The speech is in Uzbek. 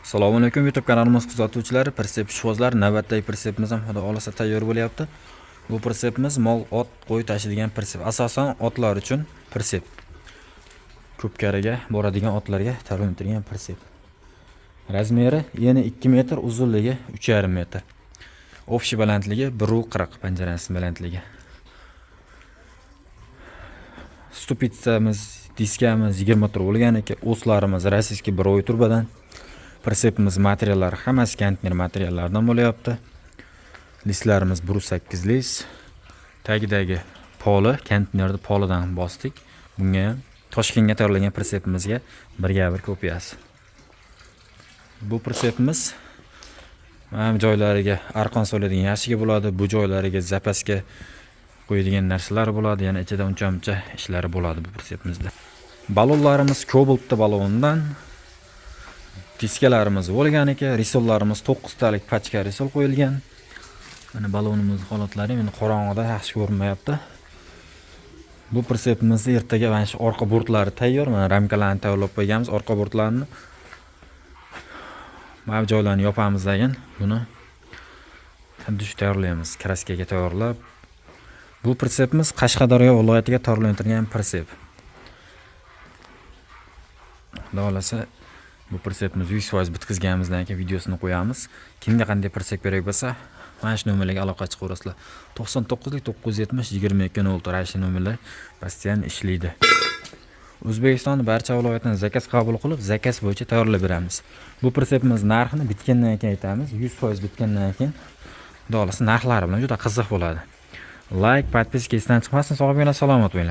Assalomu alaykum YouTube kanalimiz kuzatuvchilari, pritsep ishqibozlar, navbatdagi pritsepimiz ham xudo xolasa tayyor bo'lyapti. Bu pritsepimiz mol, ot, qo'y tashiydigan pritsep. Asosan otlar uchun pritsep. Ko'pkariga boradigan otlarga tayyorlantirilgan pritsep. Razmeri eni 2 metr, uzunligi 3,5 metr. Общий balandligi 1,40 panjarasi balandligi. Stupitsamiz, diskamiz 20 metr bo'lgan ekan, o'slarimiz rossiyskiy 1 turbadan. Pritsepimiz materiallari hammasi konteyner materiallardan bo'lyapti. Listlarimiz 1,8 list. Tagidagi poli, konteynerda polidan bosdik. Bunga ham Toshkentga tayyorlangan pritsepimizga 1/1 kopiyasi. Bu pritsepimiz mana joylariga arqon soladigan yashiga bo'ladi, bu joylariga zapaska qo'yadigan narsalar bo'ladi, yana ichida uncha-muncha ishlari bo'ladi bu pritsepimizda. Balonlarimiz Cobalt balondan, diskalarimiz bo'lgan ekan, risollarimiz 9 talik pachka risol qo'yilgan. Mana balonimiz holatlari endi qorong'ida yaxshi ko'rinmayapti. Bu pritsepimizni ertaga mana shu orqa bortlari tayyor, mana ramkalarni tayyorlab qo'yganmiz, orqa bortlarni. Mana joylarni yopamiz degan, buni xuddi tayyorlaymiz, kraskaga tayyorlab. Bu pritsepimiz Qashqadaryo viloyatiga tayyorlantirilgan pritsep. Xudo xolasa bu pritsepimiz 100% bitkizganimizdan keyin videosini qo'yamiz. Kimga qanday pritsep kerak bo'lsa, mana shu nomerlarga aloqa chiqaverasizlar. 99 970 22 0 rashli nomerlar postoyan ishlaydi. O'zbekistonning barcha viloyatidan zakaz qabul qilib, zakaz bo'yicha tayyorlab beramiz. Bu pritsepimiz narxini bitgandan keyin aytamiz. 100% bitgandan keyin xudo xolasa narxlari bilan juda qiziq bo'ladi. Like, podpiska esdan chiqmasin. Sog' bo'linglar, salomat bo'linglar.